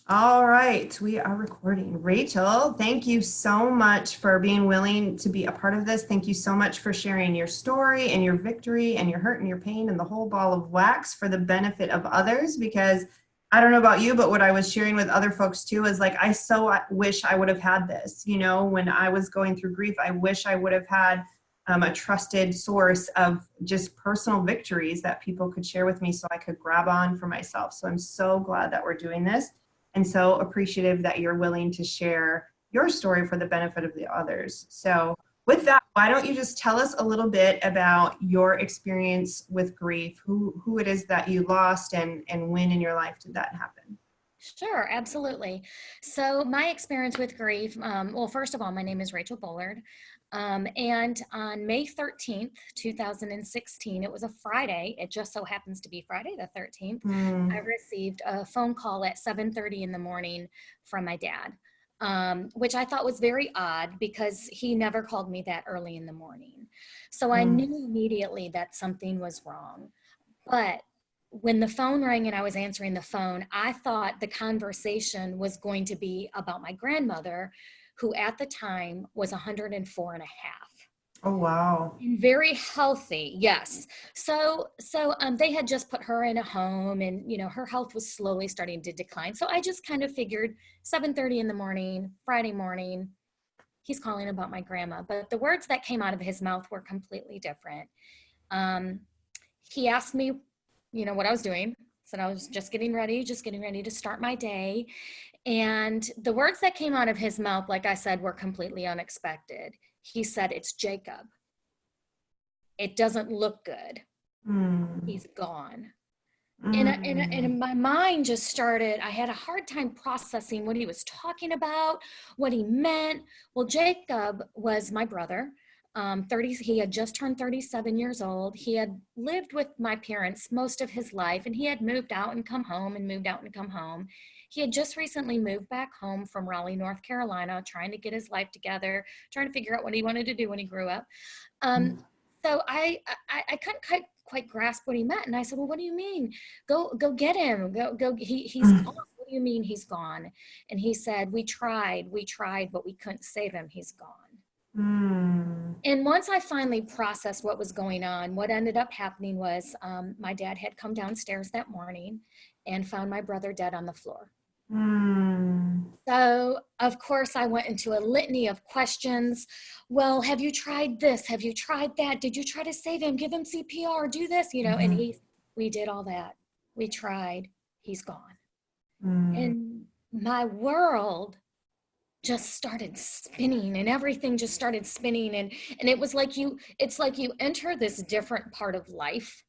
All right, we are recording. Rachel, thank you so much for being willing to be a part of this. Thank you so much for sharing your story and your victory and your hurt and your pain and the whole ball of wax for the benefit of others. Because I don't know about you, but what I was sharing with other folks too is like, I so wish I would have had this. You know, when I was going through grief, I wish I would have had a trusted source of just personal victories that people could share with me so I could grab on for myself. So I'm so glad that we're doing this and so appreciative that you're willing to share your story for the benefit of the others. So with that, why don't you just tell us a little bit about your experience with grief, who it is that you lost and when in your life did that happen? Sure, absolutely. So, my experience with grief, well, first of all, my name is Rachel Bullard. And on May 13th, 2016, it was a Friday. It just so happens to be Friday the 13th. I Mm, received a phone call at 7:30 in the morning from my dad, which I thought was very odd because he never called me that early in the morning. So I mm, knew immediately that something was wrong. But when the phone rang and I was answering the phone, I thought the conversation was going to be about my grandmother, who at the time was 104 and a half. oh, wow. And very healthy, yes. So they had just put her in a home, and her health was slowly starting to decline. So I just kind of figured 7:30 in the morning, Friday morning, he's calling about my grandma. But the words that came out of his mouth were completely different. Um, he asked me, what I was doing. Said I was just getting ready to start my day. And the words that came out of his mouth, like I said, were completely unexpected. He said, "It's Jacob. It doesn't look good. Mm, He's gone." And mm, my mind just started, I had a hard time processing what he was talking about, what he meant. Well, Jacob was my brother. 30, he had just turned 37 years old. He had lived with my parents most of his life, and he had moved out and come home and moved out and come home. He had just recently moved back home from Raleigh, North Carolina, trying to get his life together, trying to figure out what he wanted to do when he grew up. Um, mm, so I couldn't quite grasp what he meant. And I said, "Well, what do you mean? Go get him. Go. He's gone. mm, What do you mean he's gone?" And he said, we tried, but we couldn't save him. He's gone." mm. And once I finally processed what was going on, what ended up happening was my dad had come downstairs that morning and found my brother dead on the floor. Mm. So, of course, I went into a litany of questions. Well, have you tried this? Have you tried that? Did you try to save him? Give him CPR, do this, and Mhm. we did all that. We tried. He's gone. Mm. And my world just started spinning and everything just started spinning. And it's like you enter this different part of life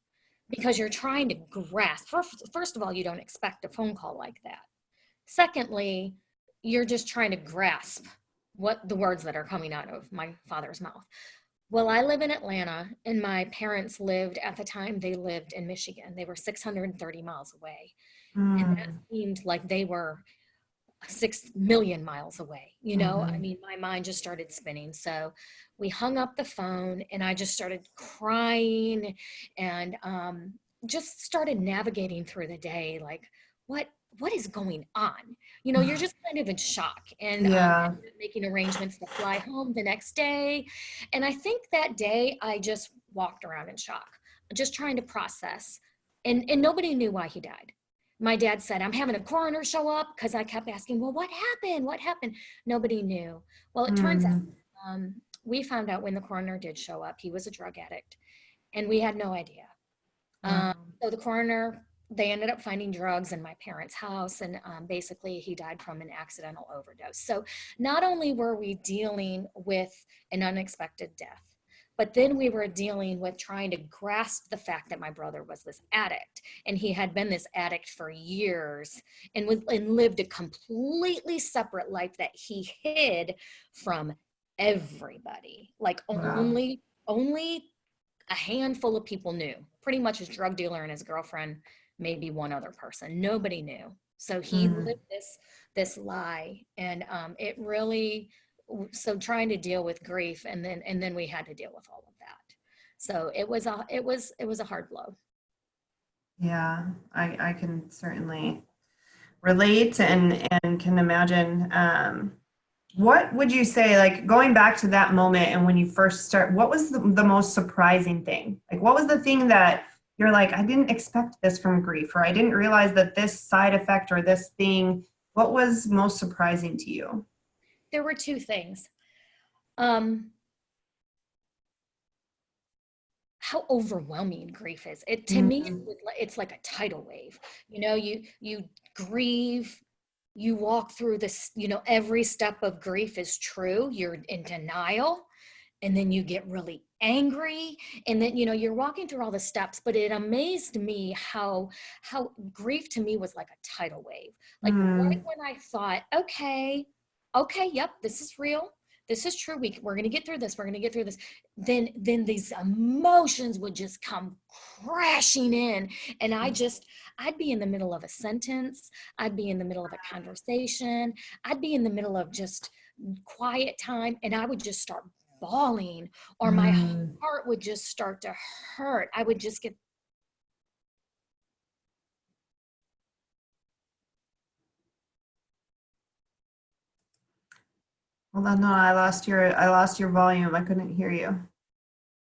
because you're trying to grasp. First of all, you don't expect a phone call like that. Secondly, you're just trying to grasp what the words that are coming out of my father's mouth. Well, I live in Atlanta, and my parents lived at the time, they lived in Michigan. They were 630 miles away. And that Mm. seemed like they were 6 million miles away. I Mhm. mean, my mind just started spinning. So we hung up the phone, and I just started crying and just started navigating through the day. Like, what? What is going on? You're just kind of in shock, and Yeah. ended up making arrangements to fly home the next day. And I think that day I just walked around in shock, just trying to process. And nobody knew why he died. My dad said, "I'm having a coroner show up," because I kept asking, "Well, what happened? What happened?" Nobody knew. Well, it turns out Mm. we found out when the coroner did show up, he was a drug addict, and we had no idea. Um, Wow. so the coroner, they ended up finding drugs in my parents' house, and basically he died from an accidental overdose. So not only were we dealing with an unexpected death, but then we were dealing with trying to grasp the fact that my brother was this addict, and he had been this addict for years, and lived a completely separate life that he hid from everybody. Like Wow. only a handful of people knew. Pretty much his drug dealer and his girlfriend, maybe one other person. Nobody knew. So he Mm. lived this lie, and it really, so trying to deal with grief, and then we had to deal with all of that. So it was a hard blow. Yeah, I can certainly relate and can imagine. What would you say, like going back to that moment and when you first start, what was the most surprising thing? Like, what was the thing that you're like, I didn't expect this from grief, or I didn't realize that this side effect or this thing, what was most surprising to you? There were two things. Um, how overwhelming grief is. It to me, Mm, it's like a tidal wave. You grieve, you walk through this, every step of grief is true. You're in denial, and then you get really angry, and then you're walking through all the steps. But it amazed me how grief to me was like a tidal wave. Like right mm, when I thought, okay, yep, this is real, this is true, we're going to get through this, we're going to get through this, then these emotions would just come crashing in. And I'd be in the middle of a sentence, I'd be in the middle of a conversation, I'd be in the middle of just quiet time, and I would just start bawling, or my mm. heart would just start to hurt. I would just get. Hold on, no, I lost your volume. I couldn't hear you.